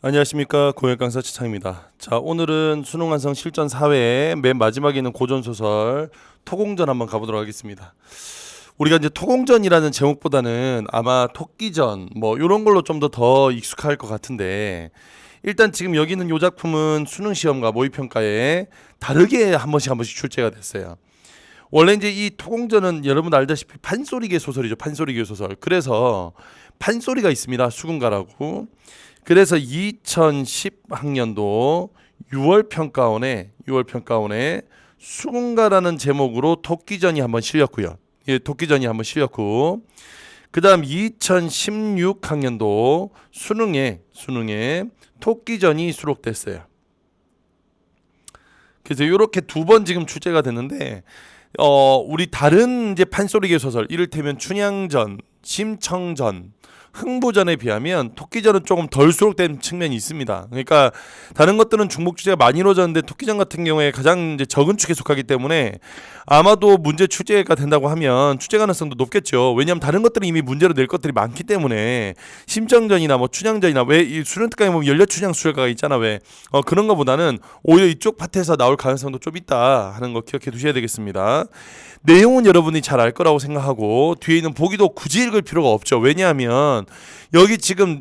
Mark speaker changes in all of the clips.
Speaker 1: 안녕하십니까, 고액 강사 최창입니다. 자, 오늘은 수능 완성 실전 4회의 맨 마지막에 있는 고전 소설 토공전 한번 가보도록 하겠습니다. 우리가 이제 토공전이라는 제목보다는 아마 토끼전 뭐 이런 걸로 좀 더 익숙할 것 같은데, 일단 지금 여기 있는 이 작품은 수능 시험과 모의평가에 다르게 한 번씩 출제가 됐어요. 원래 이제 이 토공전은 여러분 알다시피 판소리계 소설이죠. 판소리계 소설. 그래서 판소리가 있습니다. 수군가라고. 그래서 2010학년도 6월 평가원에 수군가라는 제목으로 토끼전이 한번 실렸고요. 예, 토끼전이 한번 실렸고, 그다음 2016학년도 수능에 토끼전이 수록됐어요. 그래서 이렇게 두 번 지금 출제가 됐는데, 우리 다른 이제 판소리계 소설, 이를테면 춘향전, 심청전, 흥부전에 비하면 토끼전은 조금 덜 수록된 측면이 있습니다. 그러니까 다른 것들은 중복 출제가 많이 이루어졌는데 토끼전 같은 경우에 가장 이제 적은 축에 속하기 때문에 아마도 문제 출제가 된다고 하면 출제 가능성도 높겠죠. 왜냐하면 다른 것들은 이미 문제로 낼 것들이 많기 때문에, 심청전이나 뭐 춘향전이나 왜 이 수능 특강에 보면 연려춘향 수열가가 있잖아. 왜 그런 것보다는 오히려 이쪽 파트에서 나올 가능성도 좀 있다 하는 거 기억해 두셔야 되겠습니다. 내용은 여러분이 잘 알 거라고 생각하고 뒤에 있는 보기도 굳이 읽을 필요가 없죠. 왜냐하면 여기 지금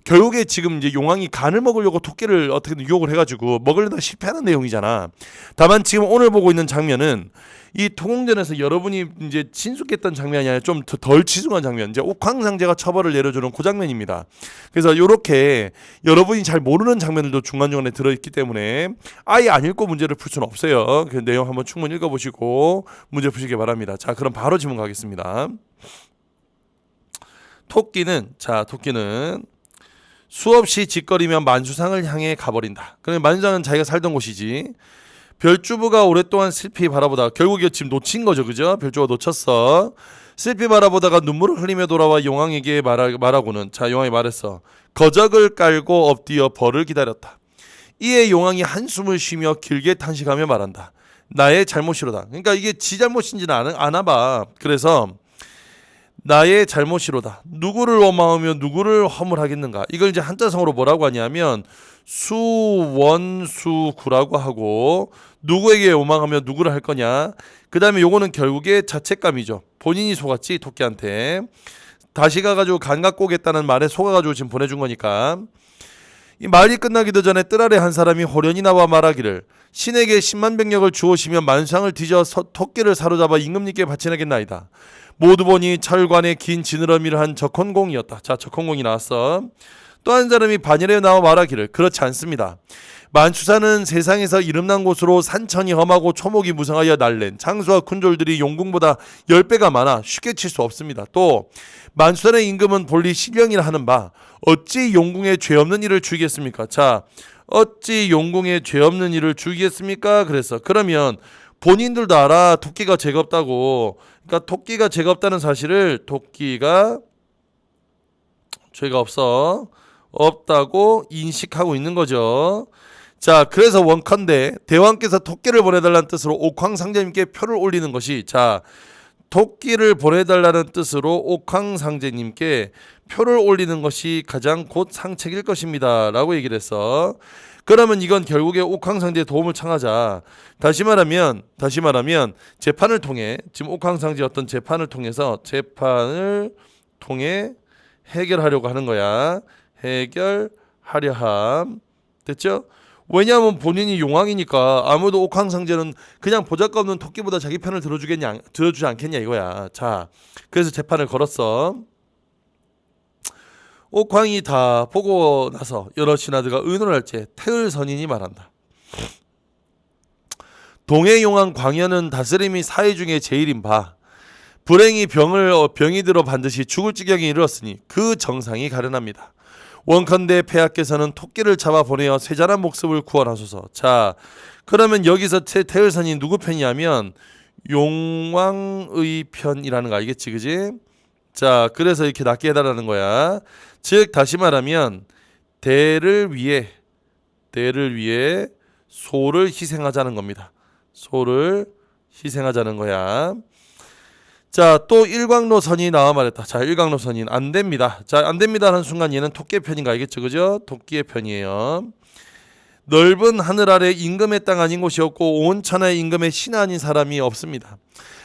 Speaker 1: 결국에 지금 이제 용왕이 간을 먹으려고 토끼를 어떻게든 유혹을 해가지고 먹으려다 실패하는 내용이잖아. 다만 지금 오늘 보고 있는 장면은 이 토공전에서 여러분이 이제 친숙했던 장면이 아니라 좀 덜 친숙한 장면, 이제 옥황상제가 처벌을 내려주는 그 장면입니다. 그래서 이렇게 여러분이 잘 모르는 장면들도 중간중간에 들어있기 때문에 아예 안 읽고 문제를 풀 수는 없어요. 그 내용 한번 충분히 읽어보시고 문제 푸시기 바랍니다. 자, 그럼 바로 질문 가겠습니다. 토끼는 수없이 짓거리며 만수상을 향해 가버린다. 그러면 만수상은 자기가 살던 곳이지. 별주부가 오랫동안 슬피 바라보다가, 결국 지금 놓친 거죠, 그죠? 별주부가 놓쳤어. 슬피 바라보다가 눈물을 흘리며 돌아와 용왕에게 말하고는, 자, 용왕이 말했어. 거적을 깔고 엎드려 벌을 기다렸다. 이에 용왕이 한숨을 쉬며 길게 탄식하며 말한다. 나의 잘못이로다. 그러니까 이게 지 잘못인지는 아나봐. 그래서 나의 잘못이로다. 누구를 원망하며 누구를 허물하겠는가. 이걸 이제 한자성어로 뭐라고 하냐면 수원수구라고 하고, 누구에게 원망하며 누구를 할 거냐. 그 다음에 요거는 결국에 자책감이죠. 본인이 속았지 토끼한테. 다시 가가지고 간 갖고 오겠다는 말에 속아가지고 지금 보내준 거니까. 이 말이 끝나기도 전에 뜰 아래 한 사람이 호련히 나와 말하기를, 신에게 10만 병력을 주오시며 만상을 뒤져 토끼를 사로잡아 임금님께 바치나겠나이다. 모두 보니 철관에 긴 지느러미를 한 적헌공이었다. 자, 적헌공이 나왔어. 또 한 사람이 반열에 나와 말하기를, 그렇지 않습니다. 만추사는 세상에서 이름난 곳으로 산천이 험하고 초목이 무성하여 날랜 장수와 군졸들이 용궁보다 10배가 많아 쉽게 칠 수 없습니다. 또 만추산의 임금은 본리 신령이라 하는 바, 어찌 용궁에 죄 없는 일을 주겠습니까? 자, 어찌 용궁에 죄 없는 일을 주겠습니까? 그래서 그러면 본인들도 알아, 토끼가 죄가 없다고. 그러니까 토끼가 죄가 없다는 사실을, 토끼가 죄가 없다고 인식하고 있는 거죠. 자, 그래서 원컨대 대왕께서 토끼를 보내달라는 뜻으로 옥황상제님께 표를 올리는 것이, 자, 토끼를 보내달라는 뜻으로 옥황상제님께 표를 올리는 것이 가장 곧 상책일 것입니다 라고 얘기를 했어. 그러면 이건 결국에 옥황상제의 도움을 청하자. 다시 말하면 재판을 통해, 지금 옥황상제 어떤 재판을 통해 해결하려고 하는 거야. 해결하려 함. 됐죠? 왜냐하면 본인이 용왕이니까 아무도 옥황상제는 그냥 보잘것없는 토끼보다 자기 편을 들어주지 않겠냐 이거야. 자, 그래서 재판을 걸었어. 옥황이 다 보고 나서 여러 신하들과 의논할 때 태을선인이 말한다. 동해용왕 광현은 다스림이 사회 중에 제일인 바, 불행히 병이 들어 반드시 죽을 지경에 이르렀으니 그 정상이 가련합니다. 원컨대 폐하께서는 토끼를 잡아 보내어 세잔한 목숨을 구원하소서. 자, 그러면 여기서 태을선이 누구 편이냐면 용왕의 편이라는 거 알겠지, 그지? 자, 그래서 이렇게 낫게 해달라는 거야. 즉 다시 말하면 대를 위해 소를 희생하자는 겁니다. 소를 희생하자는 거야. 자, 또 일광로선이 나와 말했다. 자, 일광로선이 안 됩니다. 자, 안 됩니다 하는 순간 얘는 토끼의 편인 거 알겠죠? 그죠? 토끼의 편이에요. 넓은 하늘 아래 임금의 땅 아닌 곳이 없고 온 천하의 임금의 신 아닌 사람이 없습니다.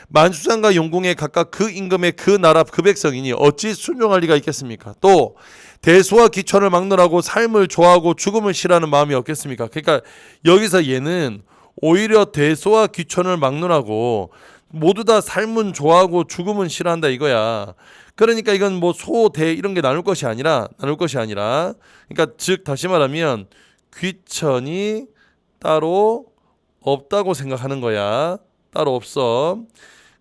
Speaker 1: 만수장과 용궁에 각각 그 임금의 그 나라 그 백성이니 어찌 순종할 리가 있겠습니까? 또 대소와 기천을 막론하고 삶을 좋아하고 죽음을 싫어하는 마음이 없겠습니까? 그러니까 여기서 얘는 오히려 대소와 기천을 막론하고 모두 다 삶은 좋아하고 죽음은 싫어한다 이거야. 그러니까 이건 뭐 소, 대 이런 게 나눌 것이 아니라 그러니까 즉 다시 말하면 귀천이 따로 없다고 생각하는 거야. 따로 없어.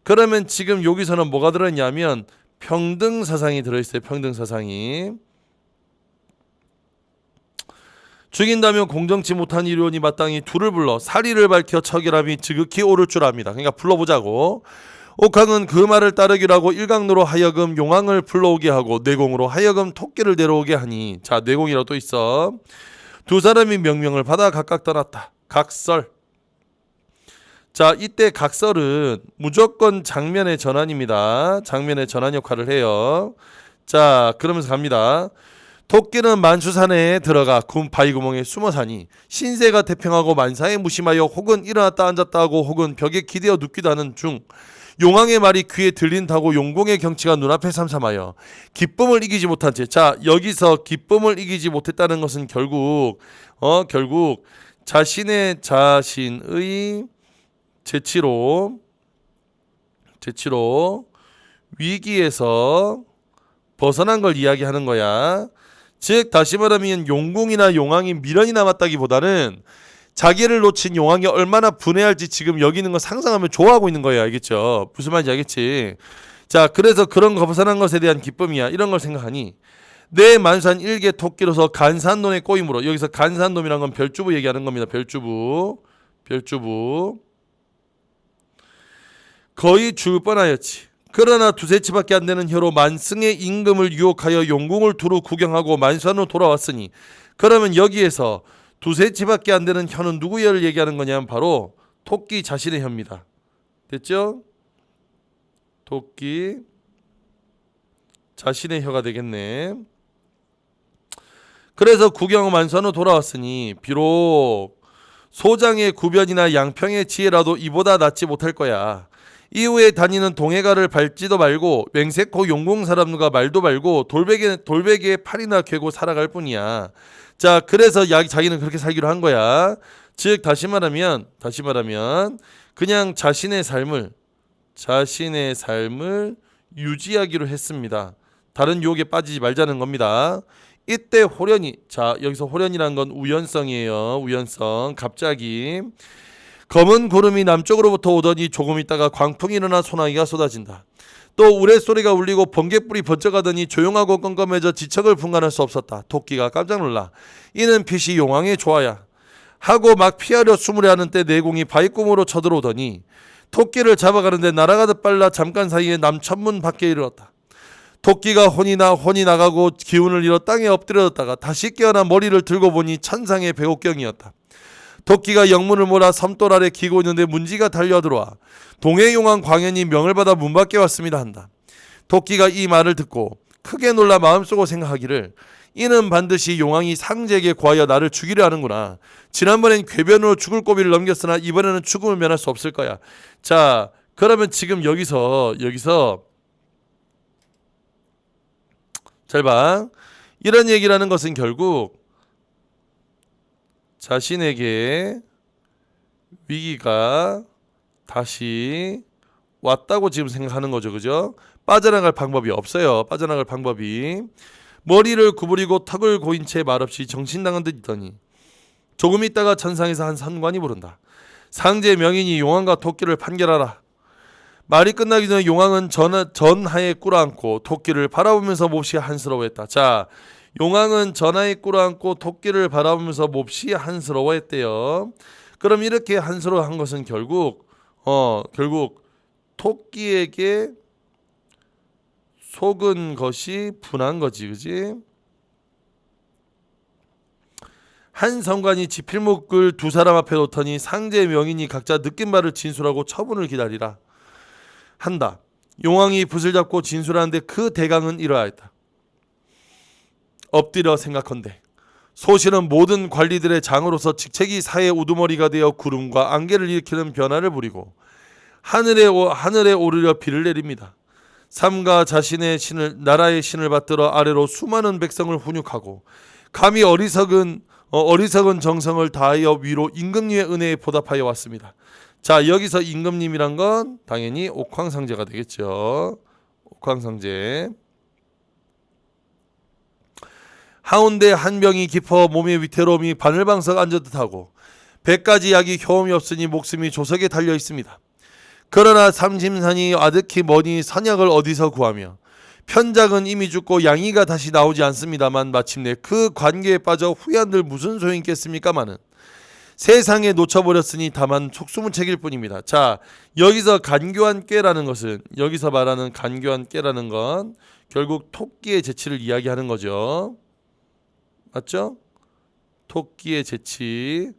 Speaker 1: 그러면 지금 여기서는 뭐가 들어있냐면 평등사상이 들어있어요. 평등사상이. 죽인다면 공정치 못한 일원이 마땅히 둘을 불러 사리를 밝혀 처결함이 지극히 옳을 줄 압니다. 그러니까 불러보자고. 옥황은 그 말을 따르기로 하고 일광로로 하여금 용왕을 불러오게 하고 내공으로 하여금 토끼를 데려오게 하니 자 내공이라고 또 있어. 두 사람이 명령을 받아 각각 떠났다. 각설. 자 이때 각설은 무조건 장면의 전환입니다. 장면의 전환 역할을 해요. 자 그러면서 갑니다. 토끼는 만수산에 들어가 바위구멍에 숨어 사니 신세가 태평하고 만사에 무심하여 혹은 일어났다 앉았다 하고 혹은 벽에 기대어 눕기도 하는 중 용왕의 말이 귀에 들린다고 용궁의 경치가 눈앞에 삼삼하여 기쁨을 이기지 못한 채 자 여기서 기쁨을 이기지 못했다는 것은 결국 자신의 재치로 위기에서 벗어난 걸 이야기하는 거야. 즉 다시 말하면 용궁이나 용왕이 미련이 남았다기보다는 자기를 놓친 용왕이 얼마나 분해할지 지금 여기 있는 거 상상하면 좋아하고 있는 거예요. 알겠죠? 무슨 말인지 알겠지? 자 그래서 그런 거 벗어난 것에 대한 기쁨이야. 이런 걸 생각하니 내 만산 일개 토끼로서 간산놈의 꼬임으로 여기서 간산놈이란 건 별주부 얘기하는 겁니다. 별주부 거의 죽을 뻔하였지. 그러나 두세 치밖에 안 되는 혀로 만승의 임금을 유혹하여 용궁을 두루 구경하고 만수산으로 돌아왔으니 그러면 여기에서 두세 치밖에 안 되는 혀는 누구의 혀를 얘기하는 거냐면 바로 토끼 자신의 혀입니다. 됐죠? 토끼 자신의 혀가 되겠네. 그래서 구경 만수산으로 돌아왔으니 비록 소장의 구변이나 양평의 지혜라도 이보다 낫지 못할 거야. 이후에 다니는 동해가를 밟지도 말고 맹세코 용궁 사람과 말도 말고 돌베개에 팔이나 괴고 살아갈 뿐이야. 자 그래서 자기는 그렇게 살기로 한 거야. 즉 다시 말하면 그냥 자신의 삶을 유지하기로 했습니다. 다른 유혹에 빠지지 말자는 겁니다. 이때 호련이 자 여기서 호련이란 건 우연성이에요. 우연성. 갑자기 검은 구름이 남쪽으로부터 오더니 조금 있다가 광풍이 일어나 소나기가 쏟아진다. 또 우레소리가 울리고 번개불이 번쩍하더니 조용하고 껌껌해져 지척을 분간할 수 없었다. 토끼가 깜짝 놀라 이는 빛이 용왕의 조화야 하고 막 피하려 숨으려 하는 때 내공이 바위꿈으로 쳐들어오더니 토끼를 잡아가는데 날아가듯 빨라 잠깐 사이에 남천문 밖에 이르렀다. 토끼가 혼이 나가고 기운을 잃어 땅에 엎드려졌다가 다시 깨어나 머리를 들고 보니 천상의 백옥경이었다. 토끼가 영문을 몰아 섬돌 아래 기고 있는데 문지가 달려들어와 동해용왕 광현이 명을 받아 문 밖에 왔습니다 한다. 토끼가 이 말을 듣고 크게 놀라 마음속으로 생각하기를 이는 반드시 용왕이 상제에게 구하여 나를 죽이려 하는구나. 지난번엔 궤변으로 죽을 고비를 넘겼으나 이번에는 죽음을 면할 수 없을 거야. 자 그러면 지금 여기서 잘 봐. 이런 얘기라는 것은 결국 자신에게 위기가 다시 왔다고 지금 생각하는 거죠. 그죠? 빠져나갈 방법이 없어요. 빠져나갈 방법이. 머리를 구부리고 턱을 고인 채 말없이 정신당한 듯 있더니 조금 있다가 천상에서 한 선관이 부른다. 상제 명인이 용왕과 토끼를 판결하라. 말이 끝나기 전에 용왕은 전하에 꿇어앉고 토끼를 바라보면서 몹시 한스러워했다. 자, 용왕은 전하에 꿇어앉고 토끼를 바라보면서 몹시 한스러워했대요. 그럼 이렇게 한스러워한 것은 결국 토끼에게 속은 것이 분한 거지, 그지? 한 성관이 지필목을 두 사람 앞에 놓더니 상제 명인이 각자 느낀 바를 진술하고 처분을 기다리라 한다. 용왕이 붓을 잡고 진술하는데 그 대강은 이러하였다. 엎드려 생각컨대 소실은 모든 관리들의 장으로서 직책이 사회의 우두머리가 되어 구름과 안개를 일으키는 변화를 부리고 하늘에 오르려 비를 내립니다. 삼가 자신의 신을 나라의 신을 받들어 아래로 수많은 백성을 훈육하고 감히 어리석은 정성을 다하여 위로 임금님의 은혜에 보답하여 왔습니다. 자, 여기서 임금님이란 건 당연히 옥황상제가 되겠죠. 옥황상제. 하운데 한 병이 깊어 몸의 위태로움이 바늘방석 앉은 듯하고 100가지 약이 효험이 없으니 목숨이 조석에 달려 있습니다. 그러나 삼심산이 아득히 머니 선약을 어디서 구하며 편작은 이미 죽고 양이가 다시 나오지 않습니다만 마침내 그 관계에 빠져 후회한들 무슨 소용이 있겠습니까마는 세상에 놓쳐버렸으니 다만 속수무책일 뿐입니다. 자, 여기서 간교한 꾀라는 것은 여기서 말하는 간교한 꾀라는 건 결국 토끼의 재치를 이야기하는 거죠. 맞죠? 토끼의 재치.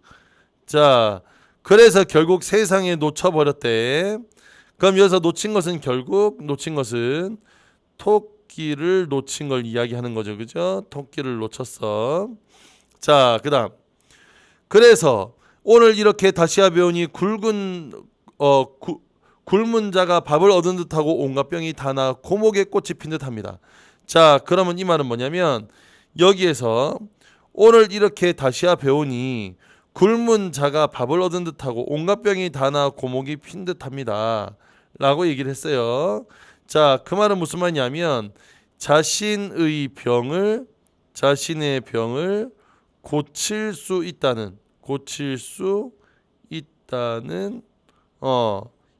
Speaker 1: 자, 그래서 결국 세상에 놓쳐버렸대. 그럼 여기서 놓친 것은 토끼를 놓친 걸 이야기하는 거죠. 그죠? 토끼를 놓쳤어. 자, 그 다음. 그래서 오늘 이렇게 다시야 배우니 굶은 자가 밥을 얻은 듯하고 온갖 병이 다 나 고목에 꽃이 핀 듯합니다. 자, 그러면 이 말은 뭐냐면 여기에서 오늘 이렇게 다시야 배우니 굶은 자가 밥을 얻은 듯하고 온갖 병이 다 나 고목이 핀 듯합니다 라고 얘기를 했어요. 자, 그 말은 무슨 말이냐면 자신의 병을 고칠 수 있다는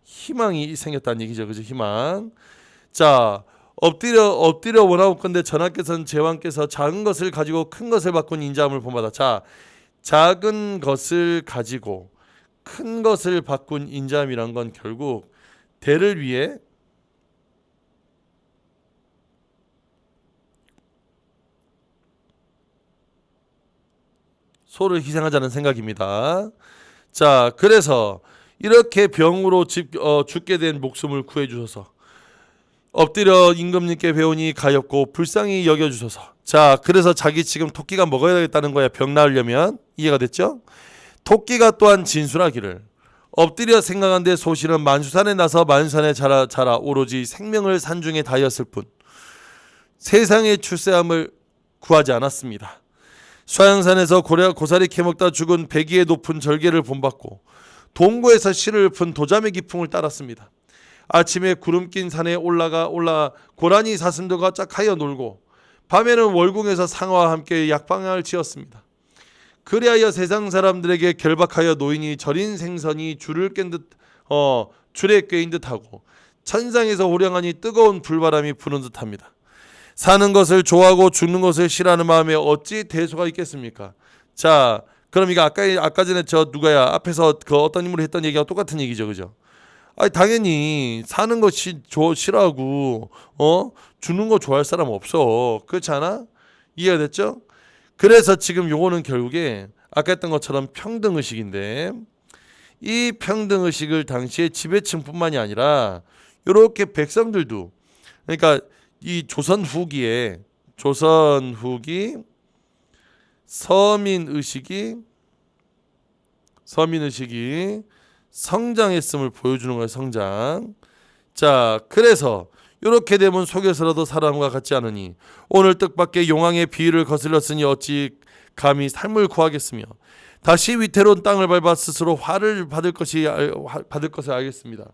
Speaker 1: 희망이 생겼다는 얘기죠. 그죠? 희망. 자, 엎드려 원하고 건데 전하께서는 제왕께서 작은 것을 가지고 큰 것을 바꾼 인자함을 본받아. 자, 작은 것을 가지고 큰 것을 바꾼 인자함이란 건 결국 대를 위해 소를 희생하자는 생각입니다. 자, 그래서 이렇게 병으로 죽게 된 목숨을 구해주셔서 엎드려 임금님께 배우니 가엾고 불쌍히 여겨주소서. 자, 그래서 자기 지금 토끼가 먹어야 되겠다는 거야. 병 나으려면. 이해가 됐죠? 토끼가 또한 진술하기를 엎드려 생각한데 소실은 만수산에 나서 만수산에 자라 오로지 생명을 산중에 다였을 뿐 세상의 출세함을 구하지 않았습니다. 수양산에서 고사리 캐먹다 죽은 백이의 높은 절개를 본받고 동고에서 실을 푼 도자매 기풍을 따랐습니다. 아침에 구름 낀 산에 올라 고라니 사슴들과 짝하여 놀고 밤에는 월궁에서 상어와 함께 약방을 지었습니다. 그리하여 세상 사람들에게 결박하여 노인이 절인 생선이 줄에 꿰인 듯하고 천상에서 호령하니 뜨거운 불바람이 부는 듯합니다. 사는 것을 좋아하고 죽는 것을 싫어하는 마음에 어찌 대소가 있겠습니까? 자, 그럼 이거 아까 전에 앞에서 그 어떤 인물이 했던 얘기와 똑같은 얘기죠, 그죠? 아니 당연히 사는 거 싫어하고 죽는 거 좋아할 사람 없어. 그렇지 않아? 이해가 됐죠? 그래서 지금 요거는 결국에 아까 했던 것처럼 평등의식인데 이 평등의식을 당시에 지배층뿐만이 아니라 이렇게 백성들도 그러니까 이 조선 후기 서민의식이 성장했음을 보여주는 거예요. 성장. 자, 그래서 이렇게 되면 속에서라도 사람과 같지 않으니 오늘 뜻밖의 용왕의 비위를 거슬렸으니 어찌 감히 삶을 구하겠으며 다시 위태로운 땅을 밟아 스스로 화를 받을 것을 알겠습니다.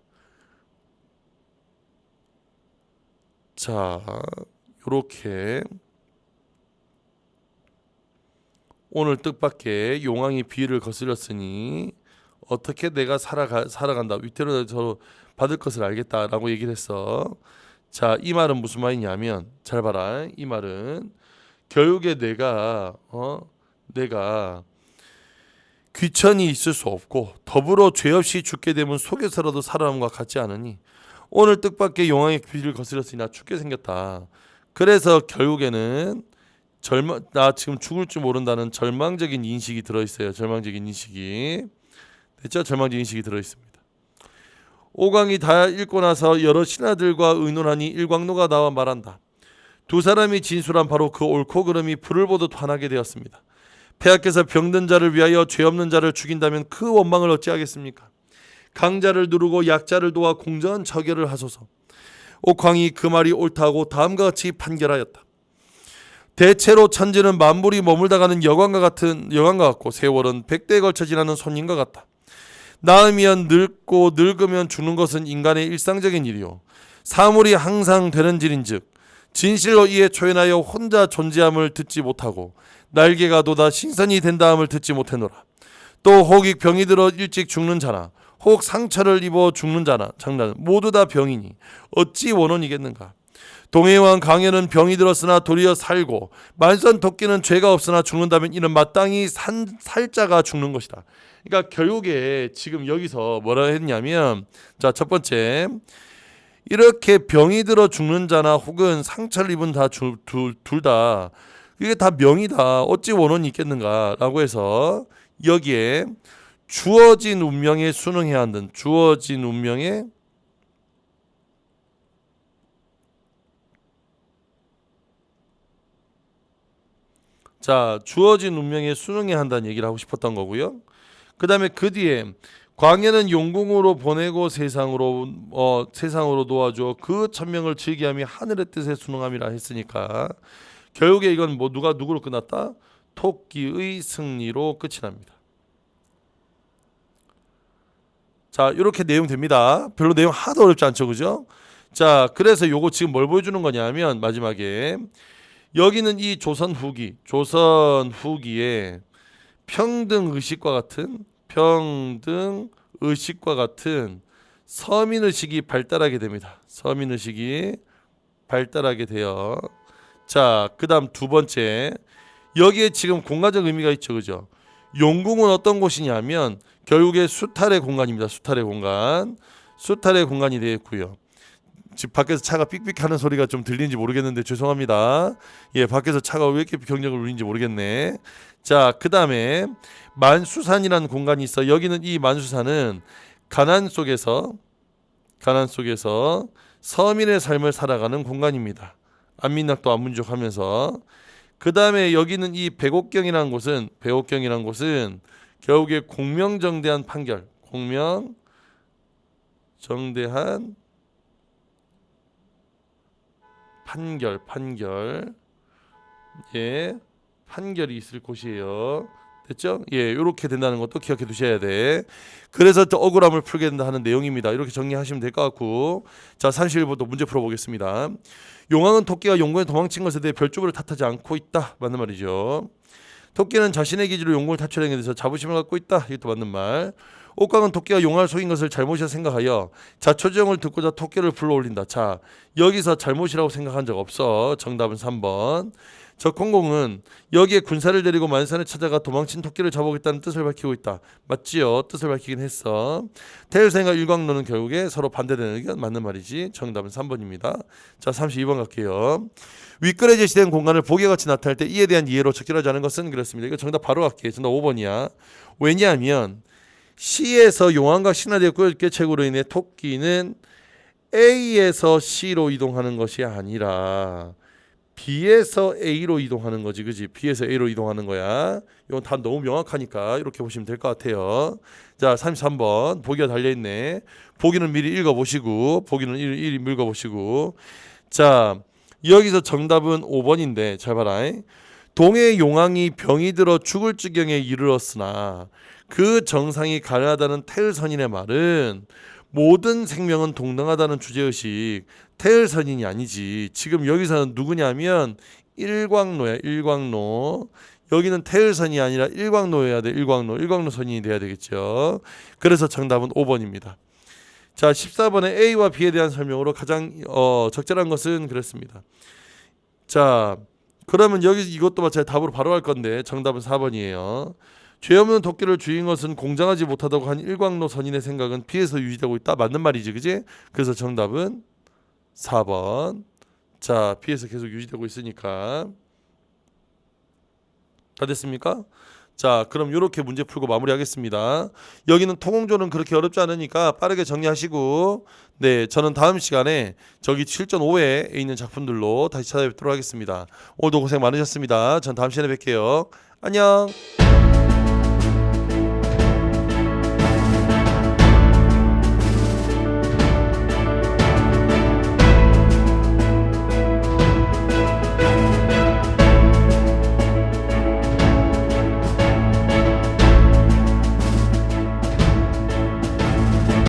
Speaker 1: 자, 이렇게 오늘 뜻밖의 용왕이 비위를 거슬렸으니 어떻게 내가 살아간다 위태로워서 받을 것을 알겠다라고 얘기를 했어. 자, 이 말은 무슨 말이냐면 잘 봐라. 이 말은 결국에 내가 귀천이 있을 수 없고 더불어 죄 없이 죽게 되면 속에서라도 살아남과 같지 않으니 오늘 뜻밖의 용왕의 비위를 거슬렸으니 나 죽게 생겼다. 그래서 결국에는 나 지금 죽을 줄 모른다는 절망적인 인식이 들어있어요. 절망적인 인식이. 됐죠? 절망적인 인식이 들어있습니다. 오광이 다 읽고 나서 여러 신하들과 의논하니 일광로가 나와 말한다. 두 사람이 진술한 바로 그 옳고 그름이 불을 보듯 환하게 되었습니다. 폐하께서 병든 자를 위하여 죄 없는 자를 죽인다면 그 원망을 어찌하겠습니까? 강자를 누르고 약자를 도와 공정한 처결을 하소서. 옥황이 그 말이 옳다고 다음과 같이 판결하였다. 대체로 천지는 만물이 머물다 가는 여관과 같고 세월은 100대에 걸쳐 지나는 손님과 같다. 나으면 늙고 늙으면 죽는 것은 인간의 일상적인 일이요 사물이 항상 되는 질인즉 진실로 이에 초연하여 혼자 존재함을 듣지 못하고 날개가 돋아 신선이 된다함을 듣지 못해노라. 또 혹 병이 들어 일찍 죽는 자나 혹 상처를 입어 죽는 자나 장자는 모두 다 병이니 어찌 원혼이겠는가. 동해왕 강연은 병이 들었으나 도리어 살고 만선 토끼는 죄가 없으나 죽는다면 이는 마땅히 살자가 죽는 것이다. 그러니까 결국에 지금 여기서 뭐라 했냐면 자, 첫 번째 이렇게 병이 들어 죽는 자나 혹은 상처를 입은 다 둘 다 이게 다 명이다. 어찌 원혼이 있겠는가라고 해서 여기에 주어진 운명에 순응해야 한다는 주어진 운명에 주어진 운명에 순응해야 한다는 얘기를 하고 싶었던 거고요. 그 다음에 그 뒤에 광해는 용궁으로 보내고 세상으로 놓아줘 그 천명을 즐기함이 하늘의 뜻에 순응함이라 했으니까 결국에 이건 뭐 누가 누구로 끝났다? 토끼의 승리로 끝이 납니다. 자, 이렇게 내용 됩니다. 별로 내용 하나도 어렵지 않죠, 그죠? 자, 그래서 요거 지금 뭘 보여주는 거냐면 마지막에 여기는 이 조선 후기에 평등 의식과 같은 서민 의식이 발달하게 됩니다. 서민 의식이 발달하게 돼요. 자, 그다음 두 번째 여기에 지금 공간적 의미가 있죠, 그죠? 용궁은 어떤 곳이냐면 결국에 수탈의 공간입니다. 수탈의 공간이 되겠고요. 지금 밖에서 차가 삑삑하는 소리가 좀 들리는지 모르겠는데 죄송합니다. 예, 밖에서 차가 왜 이렇게 경적을 울리는지 모르겠네. 자, 그 다음에 만수산이라는 공간이 있어. 여기는 이 만수산은 가난 속에서 서민의 삶을 살아가는 공간입니다. 안민낙도 안문족하면서 그 다음에 여기는 이 백옥경이라는 곳은 결국에 공명정대한 판결, 판결이 있을 곳이에요. 됐죠? 예, 이렇게 된다는 것도 기억해 두셔야 돼. 그래서 또 억울함을 풀게 된다 하는 내용입니다. 이렇게 정리하시면 될 것 같고, 자, 31번도 문제 풀어보겠습니다. 용왕은 토끼가 용궁에 도망친 것에 대해 별주부를 탓하지 않고 있다. 맞는 말이죠. 토끼는 자신의 기지로 용궁을 탈출하는 데 대해서 자부심을 갖고 있다. 이것도 맞는 말. 옥강은 토끼가 용화를 속인 것을 잘못이라 생각하여 자초지종을 듣고자 토끼를 불러올린다. 자, 여기서 잘못이라고 생각한 적 없어. 정답은 3번. 적공공은 여기에 군사를 데리고 만산에 찾아가 도망친 토끼를 잡아오겠다는 뜻을 밝히고 있다. 맞지요? 뜻을 밝히긴 했어. 태일생과 일광로는 결국에 서로 반대되는 의견 맞는 말이지. 정답은 3번입니다. 자, 32번 갈게요. 윗글에 제시된 공간을 보기와 같이 나타낼 때 이에 대한 이해로 적절하지 않은 것은 그렇습니다. 이거 정답 바로 갈게요. 정답 5번이야. 왜냐하면 C에서 용왕과 신하대의 꾀책으로 인해 토끼는 A에서 C로 이동하는 것이 아니라 B에서 A로 이동하는 거지, 그지? B에서 A로 이동하는 거야. 이건 다 너무 명확하니까 이렇게 보시면 될 것 같아요. 자, 33번 보기가 달려있네. 보기는 미리 읽어보시고 자, 여기서 정답은 5번인데 잘 봐라. 동해 용왕이 병이 들어 죽을 지경에 이르렀으나 그 정상이 가능하다는 태을선인의 말은 모든 생명은 동등하다는 주제의식 태을선인이 아니지. 지금 여기서는 누구냐면 일광로야. 일광로. 여기는 태을선이 아니라 일광로여야 돼. 일광로 선인이 돼야 되겠죠. 그래서 정답은 5번입니다. 자, 14번에 A와 B에 대한 설명으로 가장 적절한 것은 그렇습니다. 자, 그러면 여기 이것도 마찬가지 답으로 바로 갈 건데 정답은 4번이에요. 죄 없는 토끼를 죽인 것은 공정하지 못하다고 한 일광로 선인의 생각은 B에서 유지되고 있다. 맞는 말이지, 그지? 그래서 정답은 4번. 자, B에서 계속 유지되고 있으니까 다 됐습니까? 자, 그럼 이렇게 문제 풀고 마무리하겠습니다. 여기는 통공조는 그렇게 어렵지 않으니까 빠르게 정리하시고, 네, 저는 다음 시간에 저기 7.5에 있는 작품들로 다시 찾아뵙도록 하겠습니다. 오늘도 고생 많으셨습니다. 전 다음 시간에 뵐게요. 안녕.